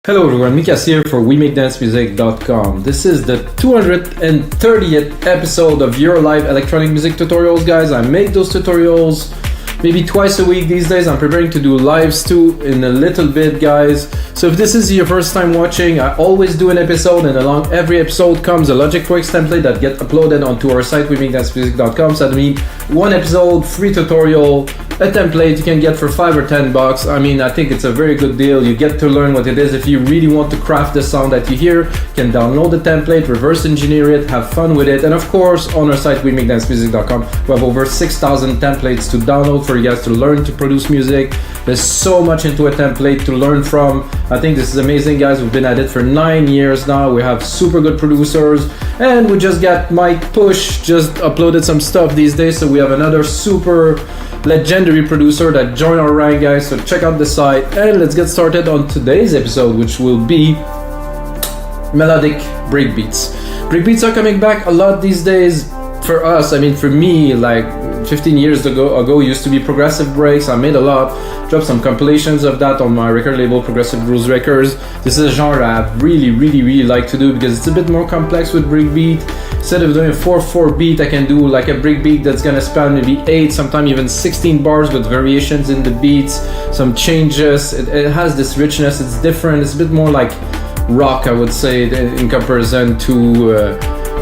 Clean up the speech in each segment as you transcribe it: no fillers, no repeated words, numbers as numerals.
Hello everyone, Mikas here for WeMakeDanceMusic.com. This is the 230th episode of your live electronic music tutorials, guys. I make those tutorials maybe twice a week these days. I'm preparing to do lives too in a little bit, guys. So if this is your first time watching, I always do an episode, and along every episode comes a Logic Pro X template that gets uploaded onto our site, WeMakeDanceMusic.com. So that means one episode, free tutorial, a template you can get for $5 or $10. I mean, I think it's a very good deal. You get to learn what it is. If you really want to craft the sound that you hear, you can download the template, reverse engineer it, have fun with it. And of course, on our site, WeMakeDanceMusic.com, we have over 6,000 templates to download for you guys to learn to produce music. There's so much into a template to learn from. I think this is amazing, guys. We've been at it for 9 years now. We have super good producers, and we just got Mike Push just uploaded some stuff these days. So we have another super legendary producer that joined our rank, guys. So check out the site, and let's get started on today's episode, which will be melodic breakbeats. Breakbeats are coming back a lot these days for us. I mean, for me, like 15 years ago used to be progressive breaks. I made a lot, dropped some compilations of that on my record label, Progressive Grooves Records. This is a genre I really like to do because it's a bit more complex with breakbeat. Instead of doing a 4/4 beat, I can do like a breakbeat that's gonna span maybe 8, sometimes even 16 bars with variations in the beats, some changes. It has this richness, it's different, it's a bit more like rock, I would say, in comparison to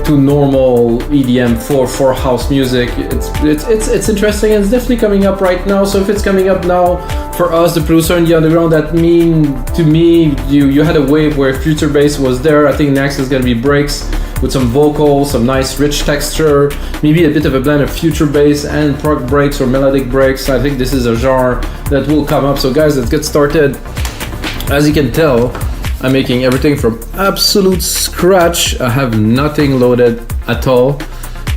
normal EDM 4/4 house music. It's interesting, and it's definitely coming up right now. So if it's coming up now for us, the producer in the underground, that mean to me you had a wave where future bass was there. I think next is gonna be breaks with some vocals, some nice rich texture, maybe a bit of a blend of future bass and prog breaks or melodic breaks. I think this is a genre that will come up. So guys, let's get started. As you can tell, I'm making everything from absolute scratch. I have nothing loaded at all.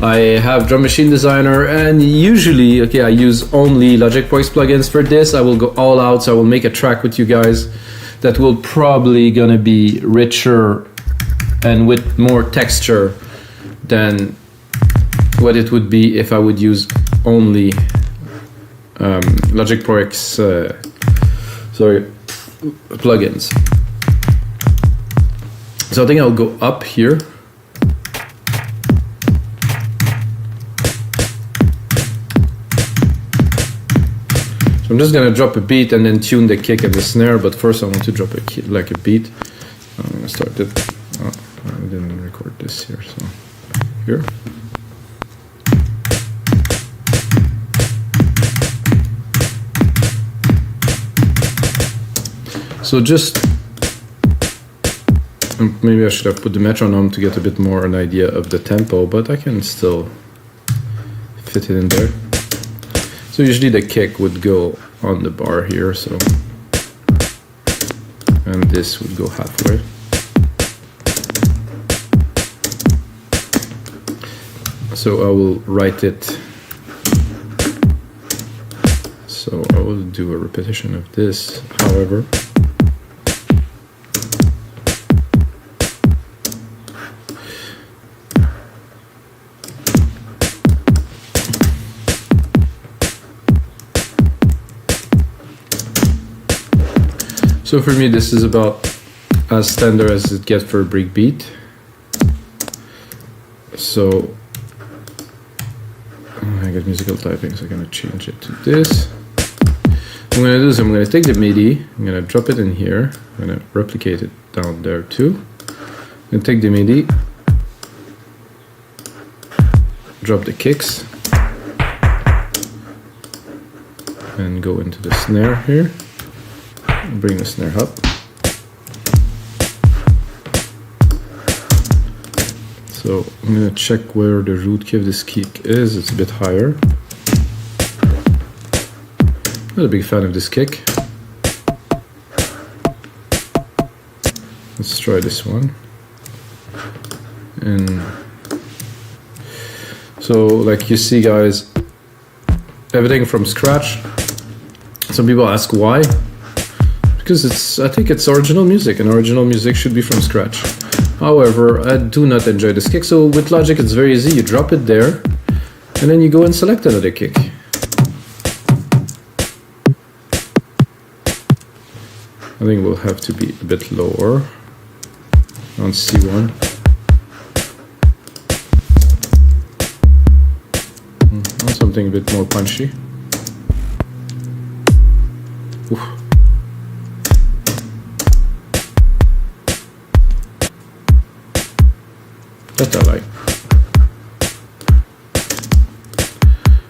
I have Drum Machine Designer, and usually, I use only Logic Pro X plugins. For this, I will go all out, so I will make a track with you guys that will probably gonna be richer and with more texture than what it would be if I would use only Logic Pro X plugins. So I think I'll go up here. So I'm just gonna drop a beat and then tune the kick and the snare, but first I want to drop a beat. I'm gonna start it. Oh, I didn't record this here, so here. So just maybe I should have put the metronome to get a bit more an idea of the tempo, but I can still fit it in there. So usually the kick would go on the bar here, so, and this would go halfway. So I will write it. So I will do a repetition of this, however. So for me, this is about as standard as it gets for a breakbeat. So I got musical typing, so I'm gonna change it to this. What I'm gonna do is I'm gonna take the MIDI, I'm gonna drop it in here, I'm gonna replicate it down there too. I'm gonna take the MIDI, drop the kicks, and go into the snare here. Bring the snare up. So I'm gonna check where the root key of this kick is. It's a bit higher. Not a big fan of this kick. Let's try this one. And so, like you see, guys, everything from scratch. Some people ask why. Because I think it's original music, and original music should be from scratch. However, I do not enjoy this kick, so with Logic it's very easy. You drop it there, and then you go and select another kick. I think we'll have to be a bit lower on C1. Want something a bit more punchy. Oof. That I like.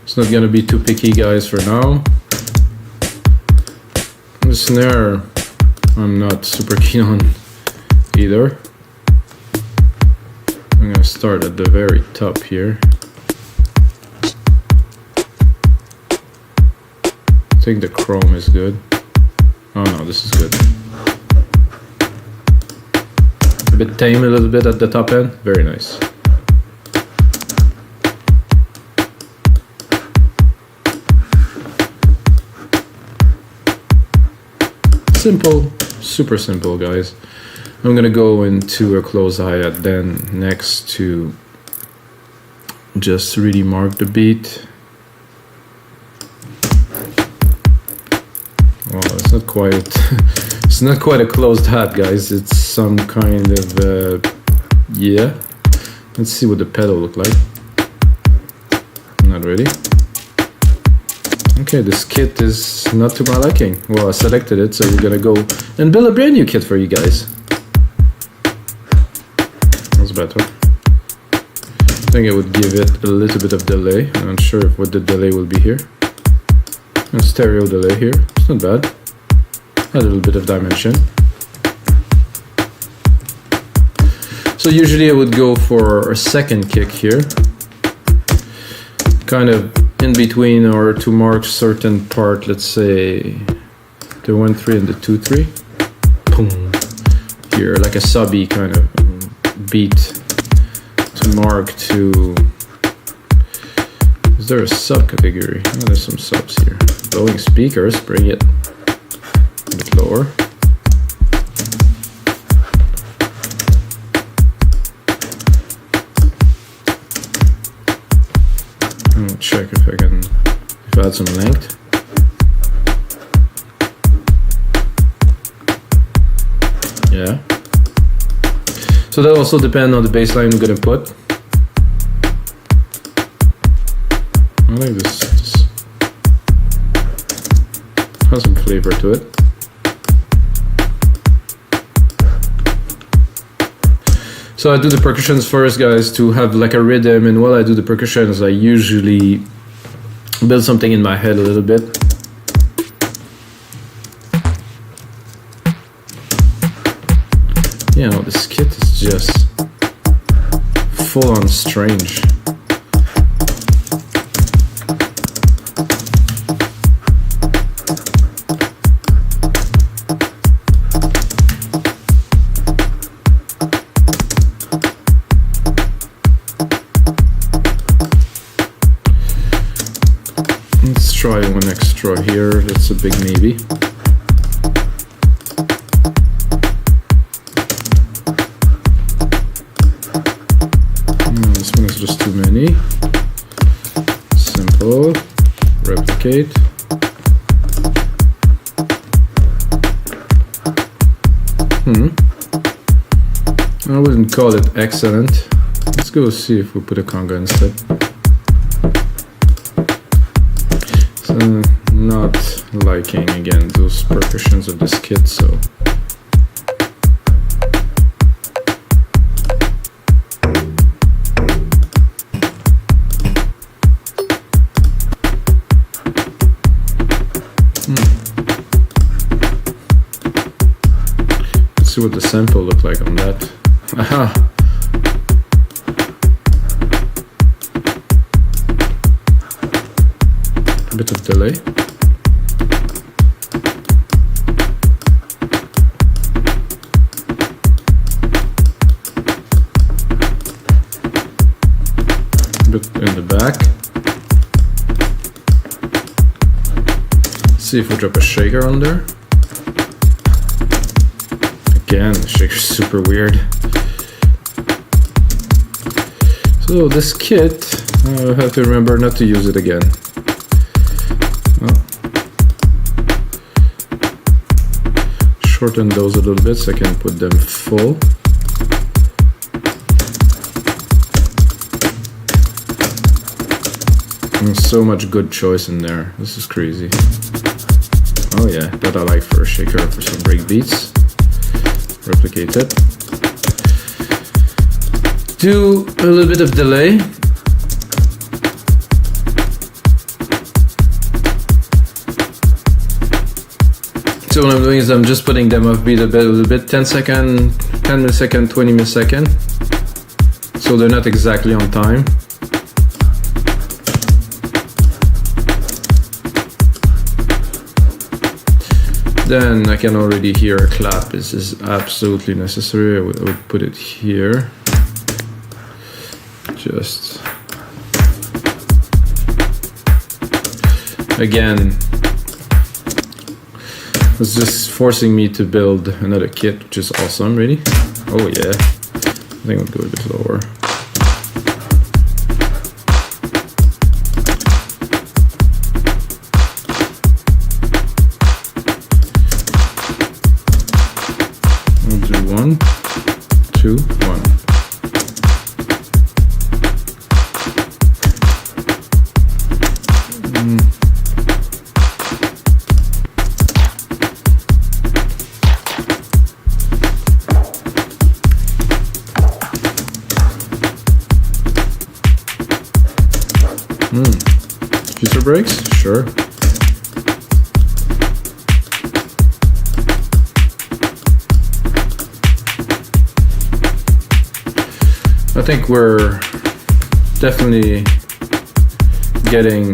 It's not gonna be too picky, guys, for now. The snare, I'm not super keen on either. I'm gonna start at the very top here. I think the chrome is good. Oh no, this is good. A bit tame a little bit at the top end. Very nice. Simple, super simple, guys. I'm gonna go into a close hi-hat then next to just really mark the beat. Well, it's not quite it's not quite a closed hat, guys. It's some kind of yeah. Let's see what the pedal look like. Not ready. Okay, this kit is not to my liking. Well, I selected it, so we're gonna go and build a brand new kit for you guys. That's better. I think I would give it a little bit of delay. I'm not sure what the delay will be here. A stereo delay here. It's not bad. A little bit of dimension. So usually I would go for a second kick here. Kind of in between, or to mark certain part, let's say the 1-3 and the 2-3. Boom. Here, like a subby kind of beat to mark to. Is there a subcategory? Oh, there's some subs here. Blowing speakers, bring it a bit lower. Check if I add some length. Yeah. So that also depends on the bassline we're gonna put. I think this has some flavor to it. So I do the percussions first, guys, to have like a rhythm, and while I do the percussions, I usually build something in my head a little bit. You know, this kit is just full on strange. Try one extra here, that's a big maybe. This one is just too many. Simple, replicate. I wouldn't call it excellent. Let's go see if we put a conga instead. Not liking again those percussions of this kit, so let's see what the sample looked like on that. Aha! A bit of delay. Bit in the back. See if we drop a shaker on there. Again, the shaker's super weird. So this kit, I have to remember not to use it again. shorten those a little bit so I can put them full. And so much good choice in there. This is crazy. Oh yeah, that I like for a shaker, for some break beats. Replicate it. Do a little bit of delay. So what I'm doing is I'm just putting them offbeat a little bit, 10 second, 10 millisecond, 20 millisecond. So they're not exactly on time. Then I can already hear a clap. This is absolutely necessary. I would put it here. Just again, it's just forcing me to build another kit, which is awesome, really. Oh yeah, I think I'll go a bit lower. I'll do 1, 2, 1. Future breaks? Sure. I think we're definitely getting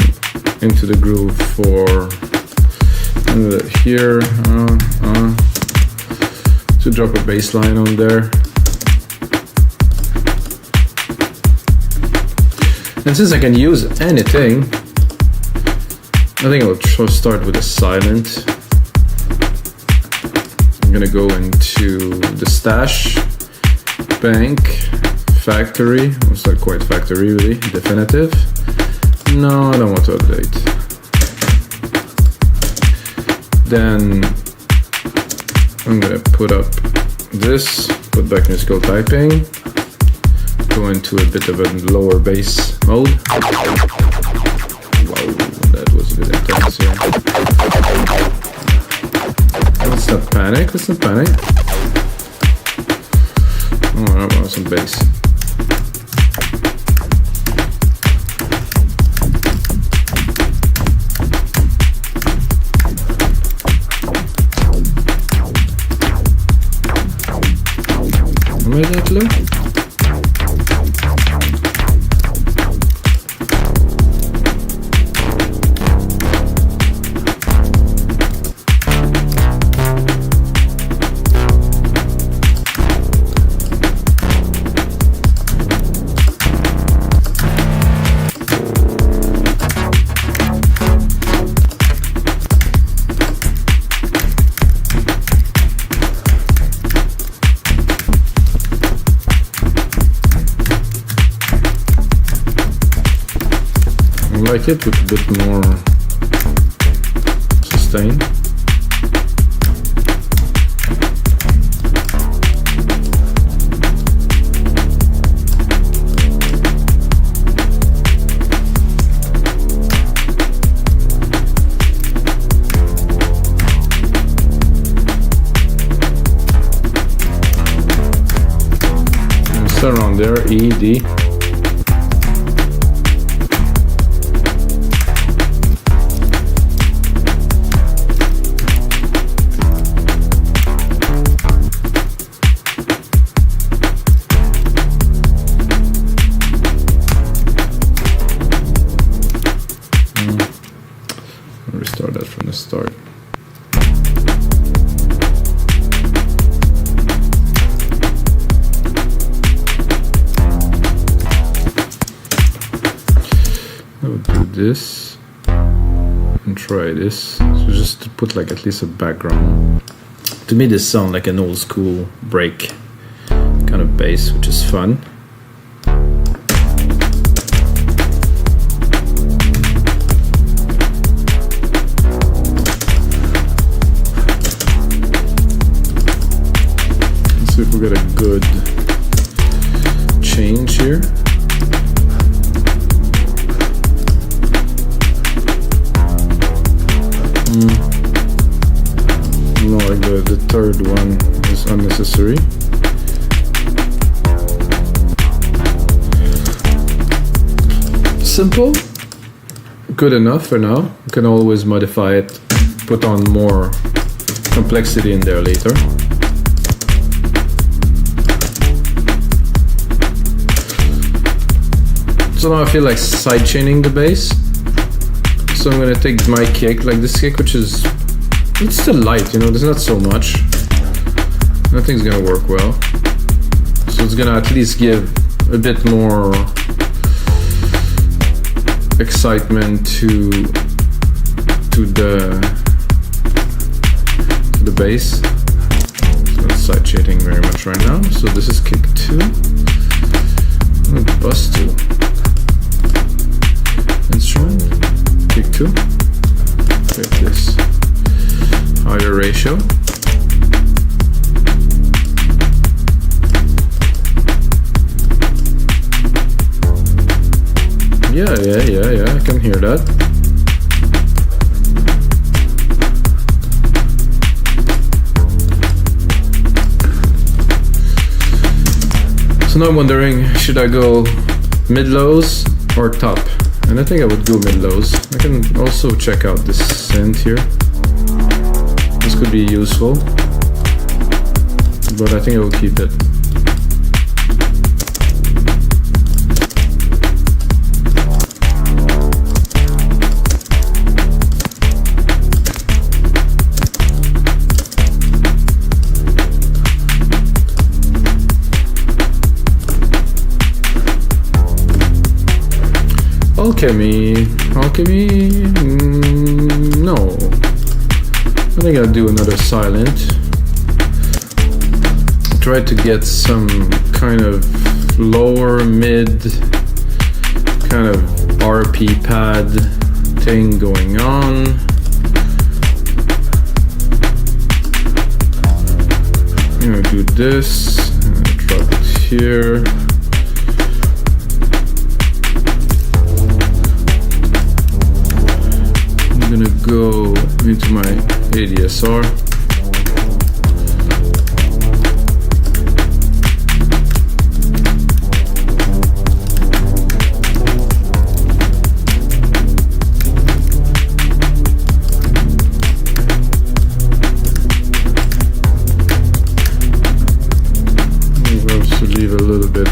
into the groove for here to drop a bass line on there. And since I can use anything, I think I'll start with a silent. I'm gonna go into the stash, bank, factory. It's not quite factory really, definitive. No, I don't want to update. Then I'm gonna put up this, put back musical typing, go into a bit of a lower bass mode. Wow, that was a bit intense here. Let's not panic, let's not panic. Oh, I want some bass. Am I that low? I like it with a bit more sustain. And start around there, E, D. Restart that from the start. I would do this and try this. So just to put like at least a background. To me this sounds like an old school break kind of bass, which is fun. See if we get a good change here. Not good. The third one is unnecessary. Simple, good enough for now. You can always modify it, put on more complexity in there later. So now I feel like sidechaining the bass. So I'm gonna take my kick, like this kick, which is, it's still light, you know, there's not so much. Nothing's gonna work well. So it's gonna at least give a bit more excitement to the bass. It's not side shading very much right now. So this is kick 2 and bus 2. Instrument, kick 2. Get this higher ratio. Yeah, I can hear that. So now I'm wondering, should I go mid-lows or top? And I think I would go mid-lows. I can also check out this synth here. This could be useful, but I think I will keep it. Alchemy, no. I think I'll do another silent. Try to get some kind of lower mid, kind of RP pad thing going on. I'm gonna do this, drop it here. I'm gonna go into my ADSR. Reverse to leave a little bit.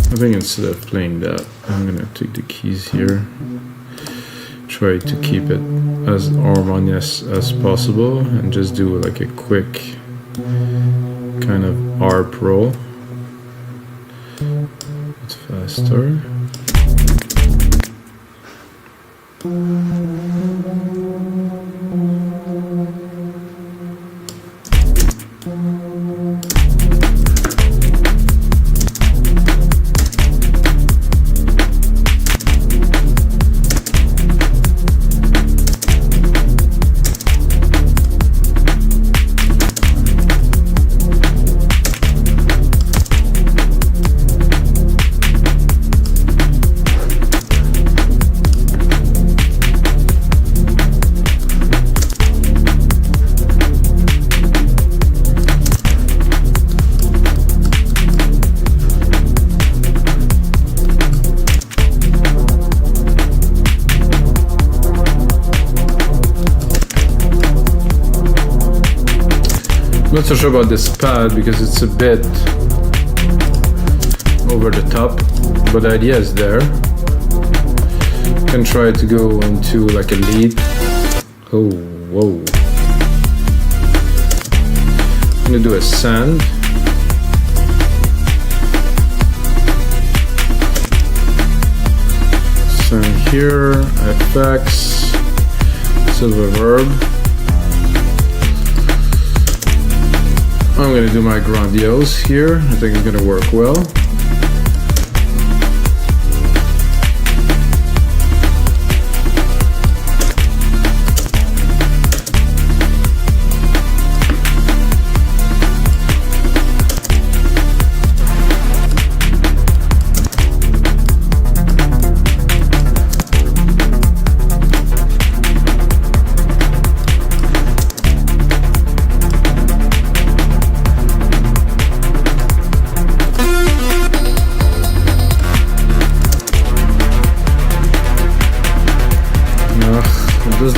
I think instead of playing that, I'm gonna take the keys here, try to keep it as harmonious as possible, and just do like a quick kind of arp roll. It's faster. Not so sure about this pad because it's a bit over the top, but the idea is there. You can try to go into like a lead. Oh, whoa. I'm gonna do a sand. Turn here, effects, silver verb. I'm gonna do my grandiose here. I think it's gonna work well.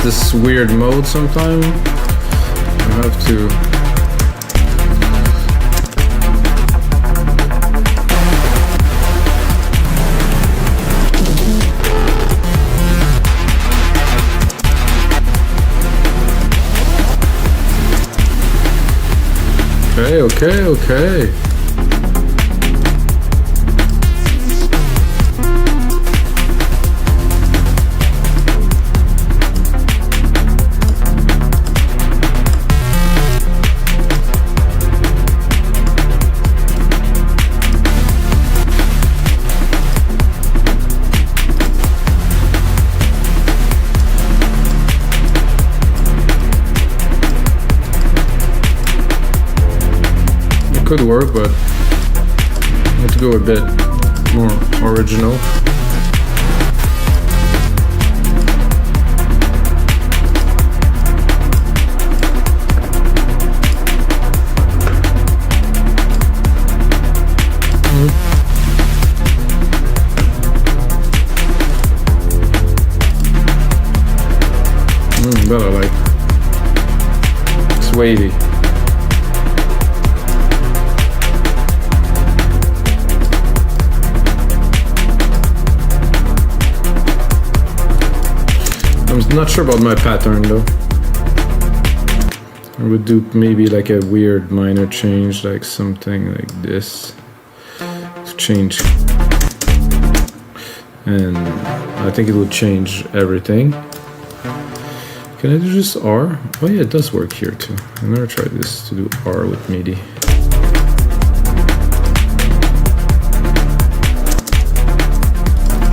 This weird mode sometime. I have to okay. Could work, but I have to go a bit more original. That I like. It's wavy. I'm not sure about my pattern though. I would do maybe like a weird minor change, like something like this to change, and I think it would change everything. Can I do just R? Oh yeah, it does work here too. I never tried this to do R with MIDI.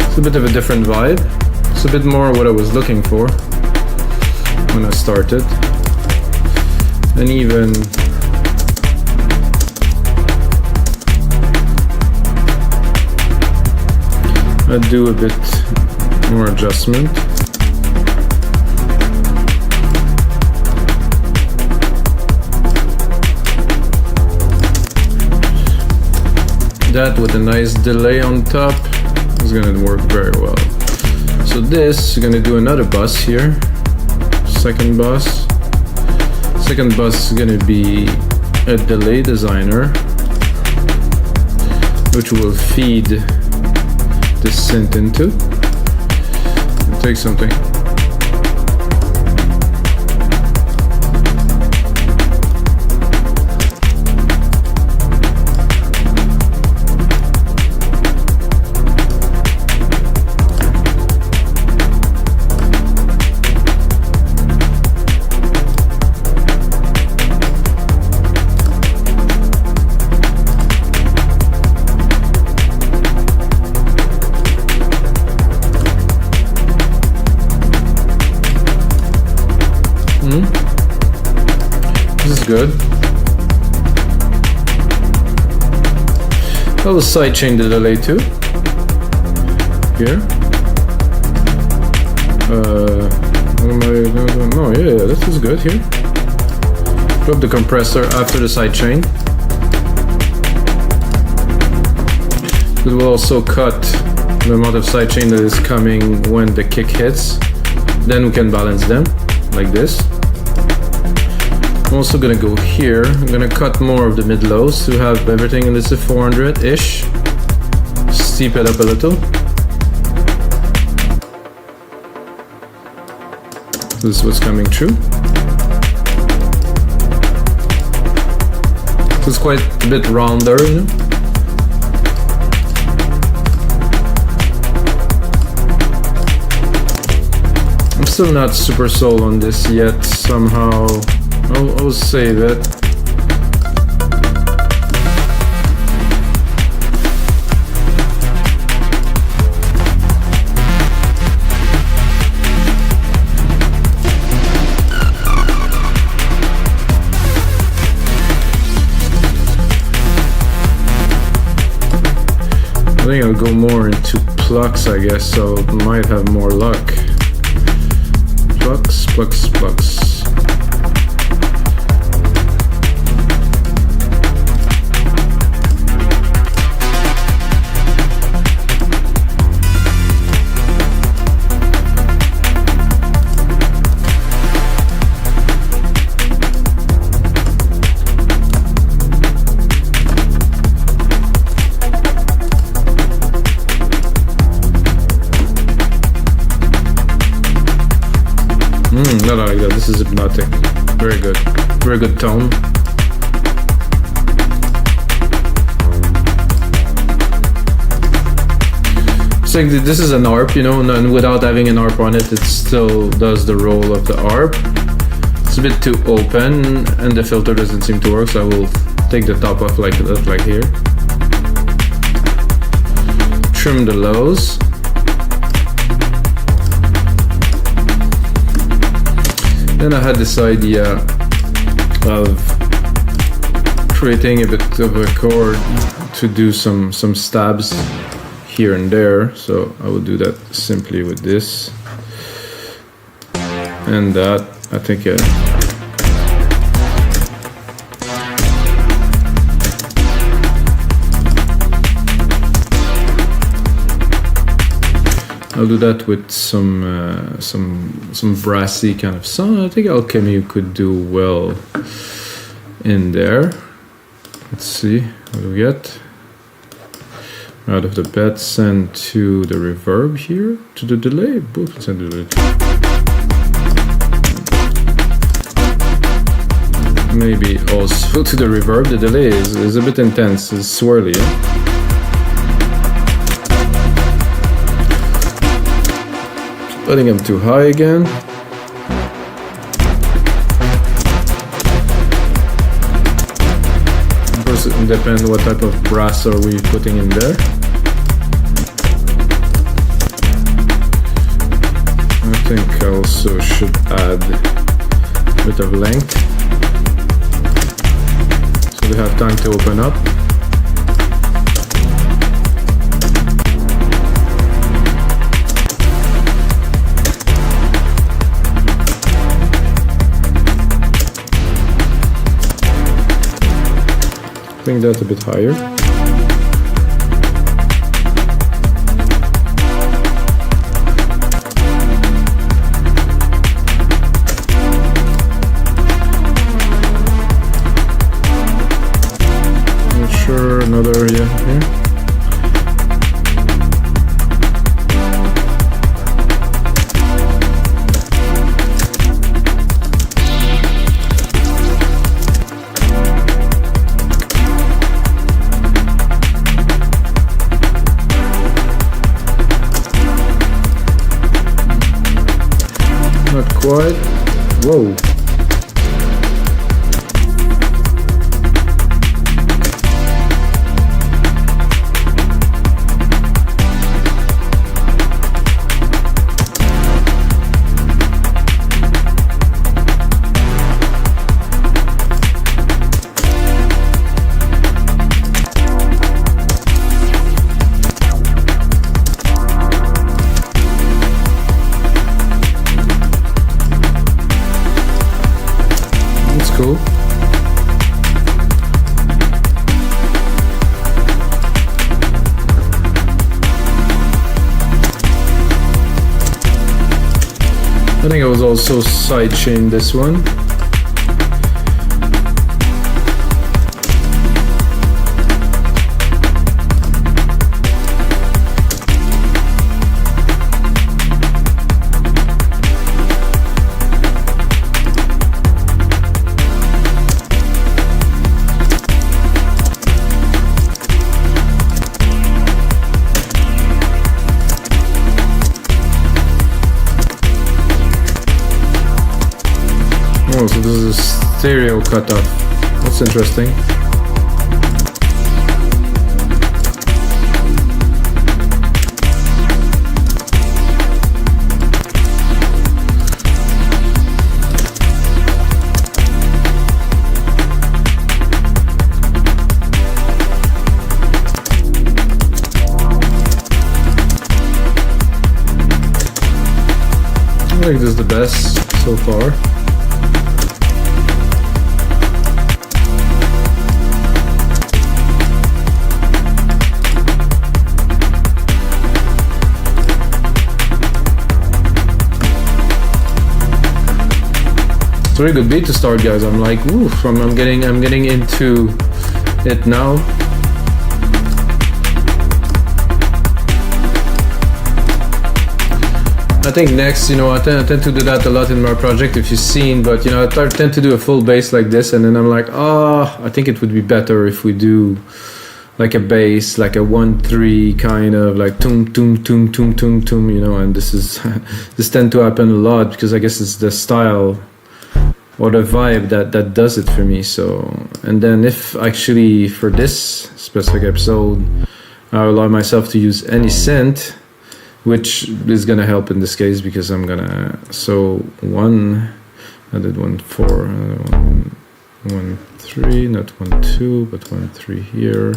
It's a bit of a different vibe. It's a bit more what I was looking for when I started. And even I'd do a bit more adjustment. That with a nice delay on top is gonna work very well. So this is gonna do another bus here. Second bus. Second bus is gonna be a delay designer, which will feed this synth into. I'll take something. This is good. I will sidechain the delay too. Here. What am I gonna do? Oh yeah, this is good here. Drop the compressor after the sidechain. It will also cut the amount of sidechain that is coming when the kick hits. Then we can balance them like this. I'm also gonna go here. I'm gonna cut more of the mid-lows to have everything in this 400-ish. Steep it up a little. This is what's coming through. So it's quite a bit rounder, you know? still not super sold on this yet. Somehow, I'll save it. I think I'll go more into plucks, I guess, so I might have more luck. Plucks, plucks, plucks. Not like that. This is hypnotic. Very good. Very good tone. It's like this is an ARP, you know, and without having an ARP on it, it still does the role of the ARP. It's a bit too open, and the filter doesn't seem to work, so I will take the top off like that, like here. Trim the lows. Then I had this idea of creating a bit of a chord to do some stabs here and there. So I will do that simply with this and that. I think I'll do that with some brassy kind of sound. I think Alchemy could do well in there. Let's see, what do we get? Out of the bed, send to the reverb here, to the delay. Boop, send to the delay. Maybe also to the reverb. The delay is a bit intense, it's swirly, yeah? I think I'm too high again. Of course, it depends what type of brass are we putting in there. I think I also should add a bit of length, so we have time to open up. I think that's a bit higher. Not sure, another area here. Quite. Whoa. Cool. I think I was also sidechain this one. Oh, so this is a stereo cutoff. That's interesting. I think this is the best so far. It's a very good beat to start, guys. I'm like, oof, I'm getting into it now. I think next, you know, I tend to do that a lot in my project, if you've seen, but you know, I tend to do a full bass like this, and then I'm like, I think it would be better if we do like a bass, like a 1-3 kind of like tum tum tum tum tum tum, you know, and this tend to happen a lot because I guess it's the style or the vibe that does it for me. So, and then if actually for this specific episode I allow myself to use any synth, which is gonna help in this case because I'm gonna, so I did 1-4, 1-3, not 1-2, but 1-3 here,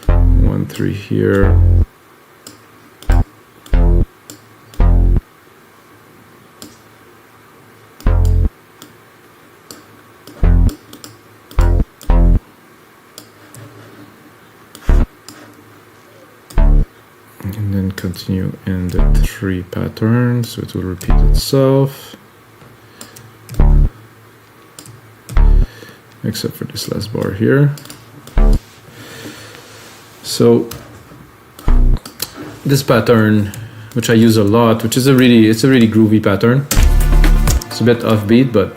1-3 here. And then continue in the 3 pattern, so it will repeat itself, except for this last bar here. So this pattern, which I use a lot, which is it's a really groovy pattern. It's a bit offbeat, but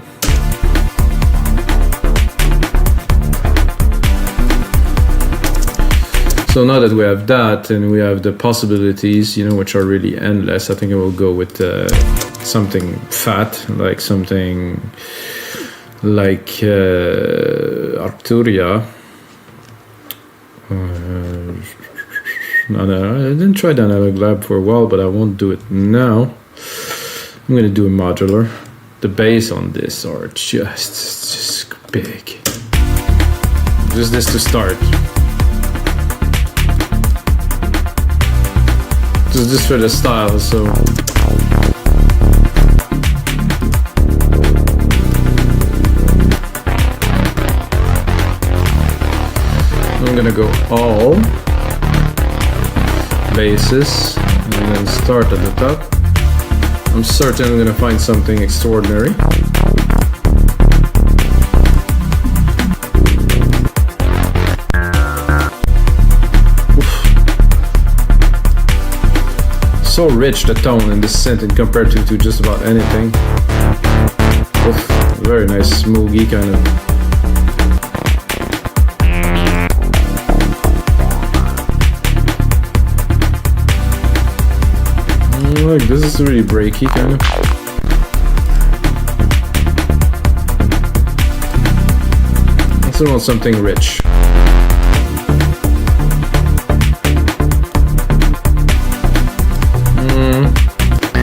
so now that we have that and we have the possibilities, you know, which are really endless, I think I will go with something fat, like something like Arturia. No, I didn't try the analog lab for a while, but I won't do it now. I'm gonna do a modular. The bass on this are just big. Just this to start. Just for the style, so I'm gonna go all basses and then start at the top. I'm certain I'm gonna find something extraordinary. So rich, the tone in this synth compared to just about anything. Oof, very nice smoothie kind of. Like this is really breaky kind of. I also want something rich.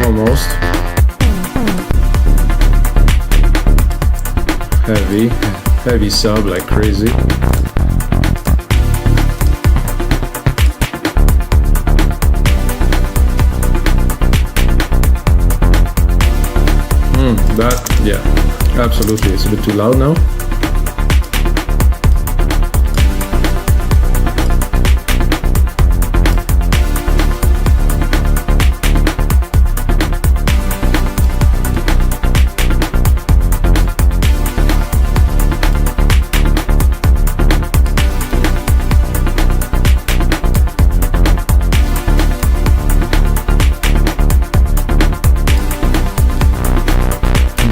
Almost. Heavy sub like crazy. That, yeah, absolutely. It's a bit too loud now.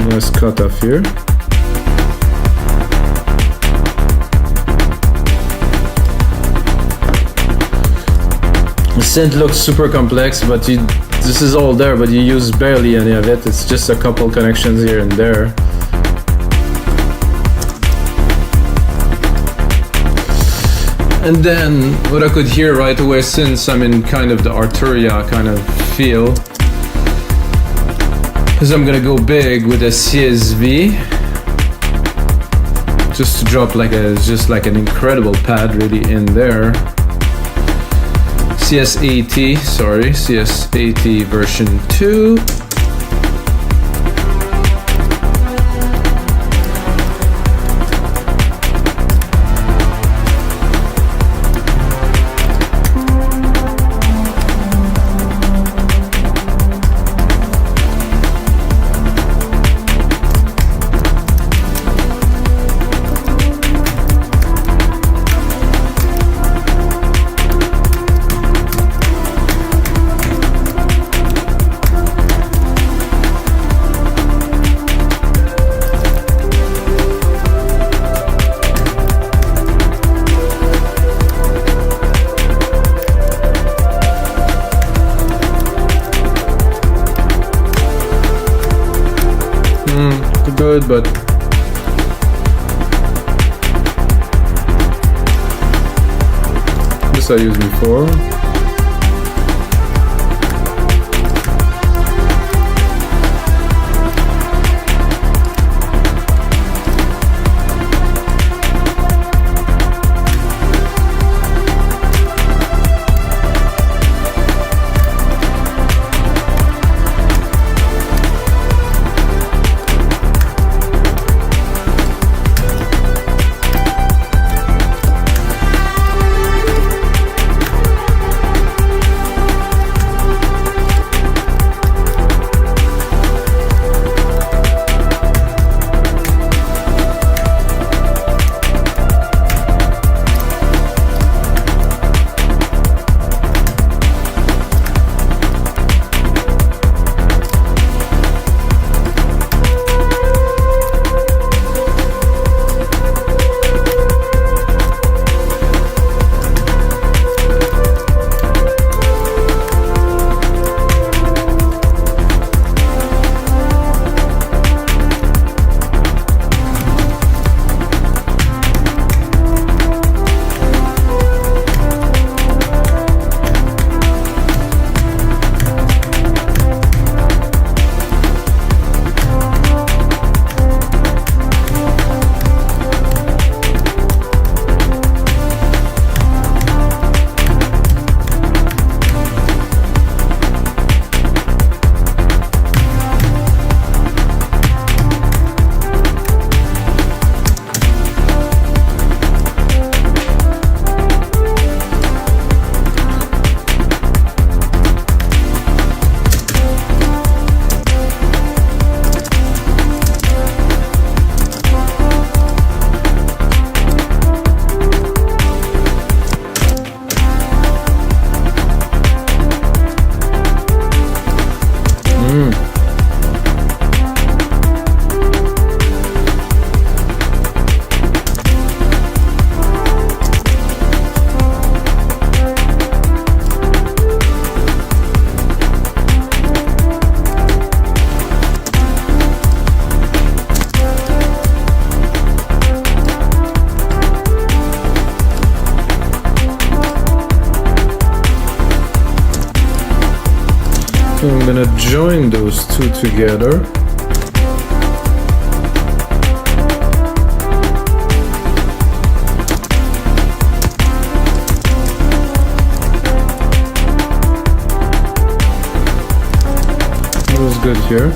Nice cut off here. The synth looks super complex, but this is all there, but you use barely any of it. It's just a couple connections here and there. And then what I could hear right away, since I'm in kind of the Arturia kind of feel, is I'm gonna go big with a CSV, just to drop like just like an incredible pad really in there. CS80 version 2. Good, but this I used before. I'm gonna join those two together. It was good here.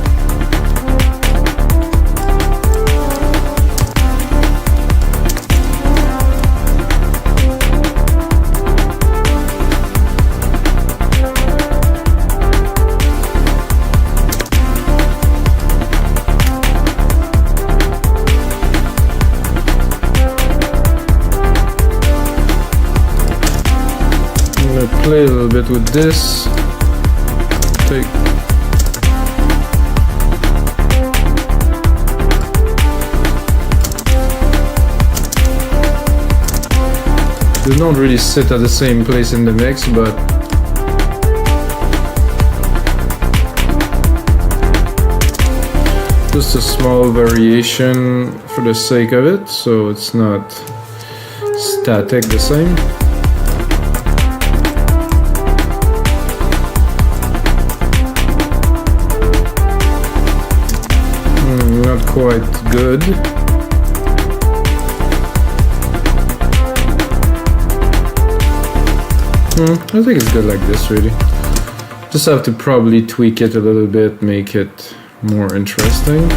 Play a little bit with this. Take they don't really sit at the same place in the mix, but just a small variation for the sake of it, so it's not Static the same. Not quite good. I think it's good like this, really. Just have to probably tweak it a little bit, make it more interesting.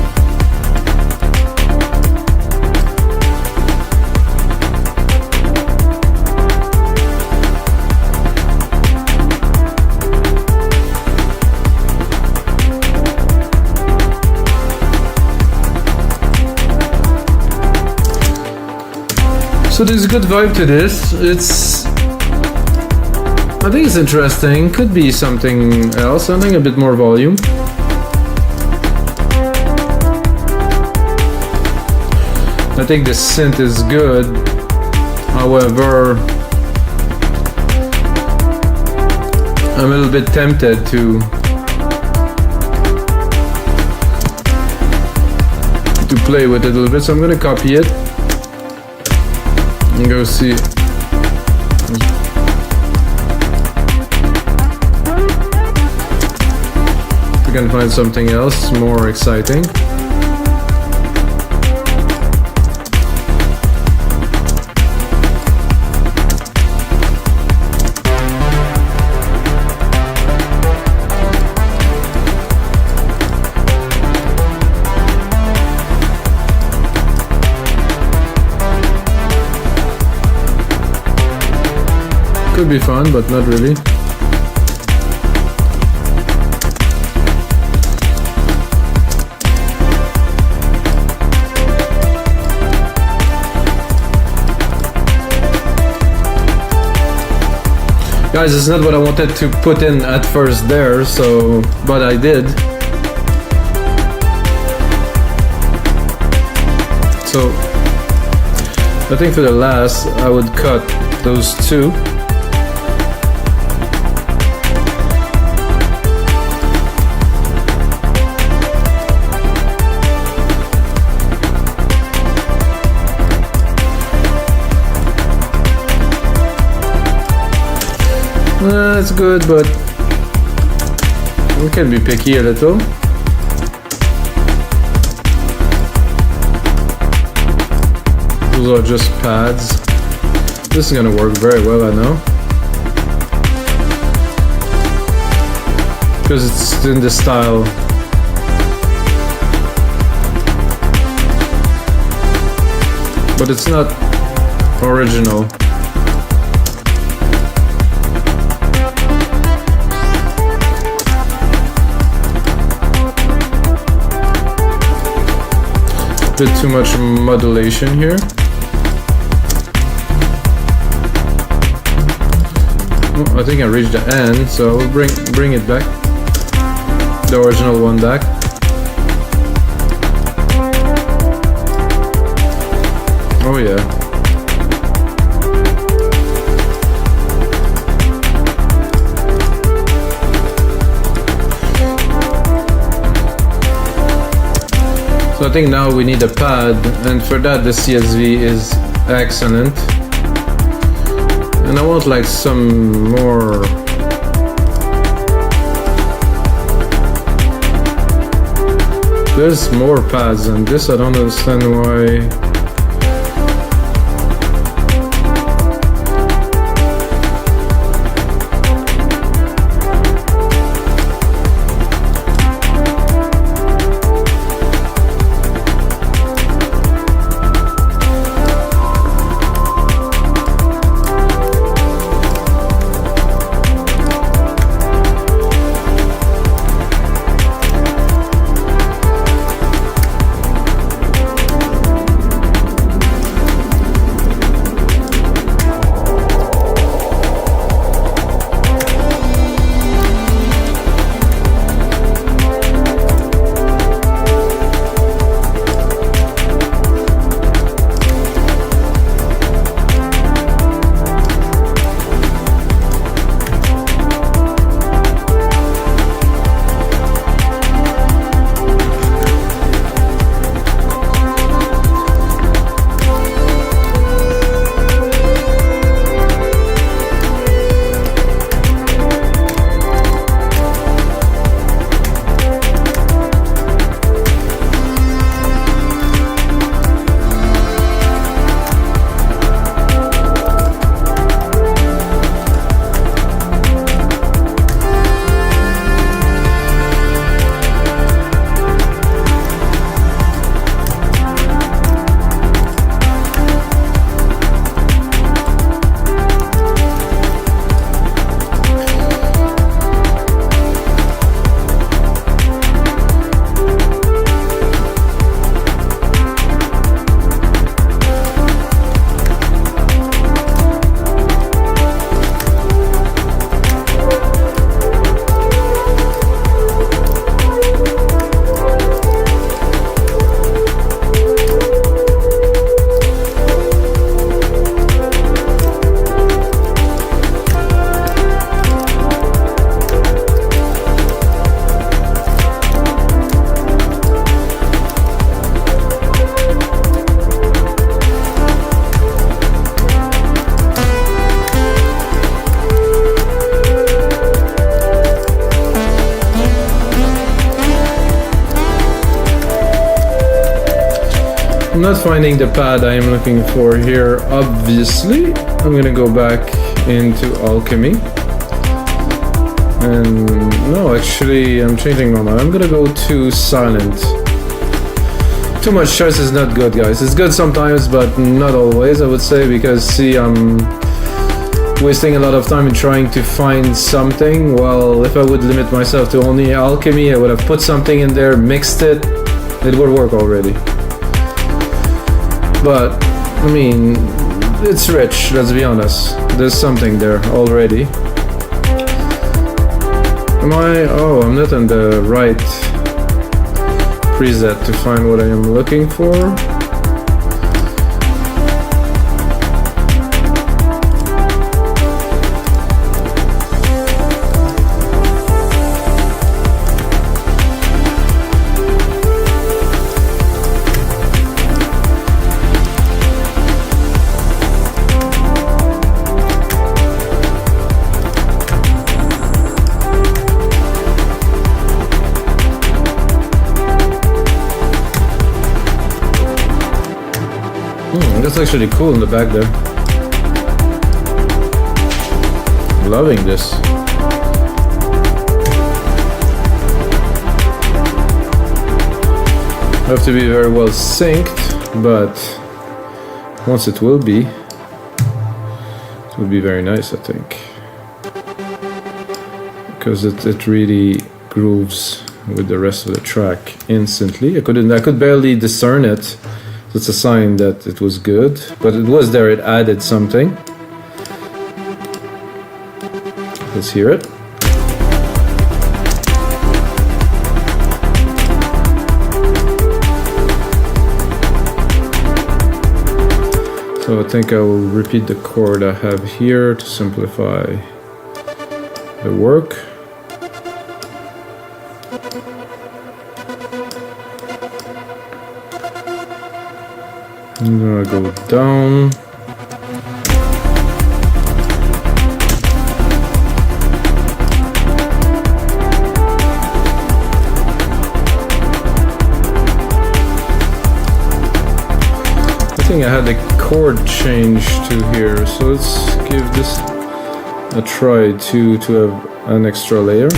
So there's a good vibe to this. I think it's interesting. Could be something else. I think a bit more volume. I think the synth is good. However, I'm a little bit tempted to play with it a little bit, so I'm gonna copy it and go see. We can find something else more exciting. Could be fun, but not really. Guys, it's not what I wanted to put in at first there, so, but I did. So, I think for the last, I would cut those two. It's good, but we can be picky a little. Those are just pads. This is gonna work very well, I know. Because it's in the style. But it's not original. Bit too much modulation here. Oh, I think I reached the end, so I'll bring it back. The original one back. Oh yeah. So I think now we need a pad, and for that the CSV is excellent. And I want like some more. There's more pads than this, I don't understand why. I'm not finding the pad I am looking for here, obviously. I'm gonna go back into Alchemy. And no, actually, I'm changing my mind. I'm gonna go to Silent. Too much choice is not good, guys. It's good sometimes, but not always, I would say, because see, I'm wasting a lot of time in trying to find something. Well, if I would limit myself to only Alchemy, I would have put something in there, mixed it, it would work already. But, I mean, it's rich, let's be honest. There's something there already. I'm not on the right preset to find what I am looking for. That's actually cool in the back there. Loving this. Have to be very well synced, but once it will be very nice, I think, because it really grooves with the rest of the track instantly. I could barely discern it. That's a sign that it was good, but it was there, it added something. Let's hear it. So I think I will repeat the chord I have here to simplify the work. I'm gonna go down. I think I had the chord change to here, so let's give this a try to have an extra layer.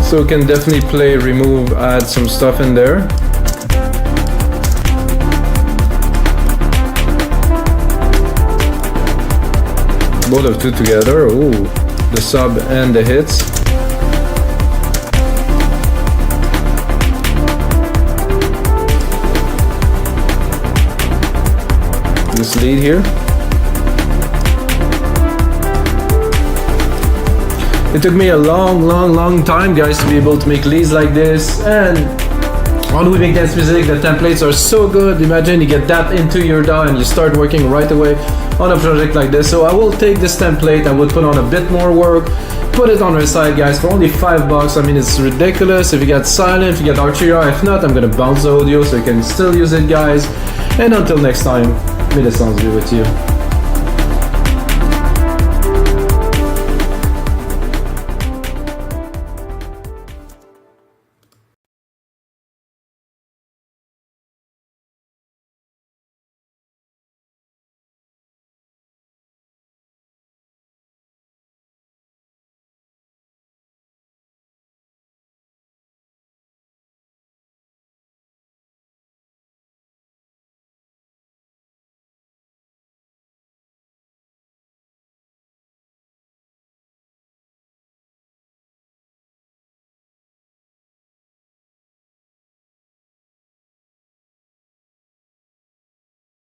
So we can definitely play, remove, add some stuff in there. Both of two together. Ooh, the sub and the hits. This lead here. It took me a long time, guys, to be able to make leads like this. And on We Make Dance Music, the templates are so good. Imagine you get that into your DAW and you start working right away on a project like this. So I will take this template, I would put on a bit more work, put it on our site, guys, for only $5. I mean, it's ridiculous. If you get Silent, if you get Arturia, if not, I'm gonna bounce the audio so you can still use it, guys. And until next time, may the sounds be with you.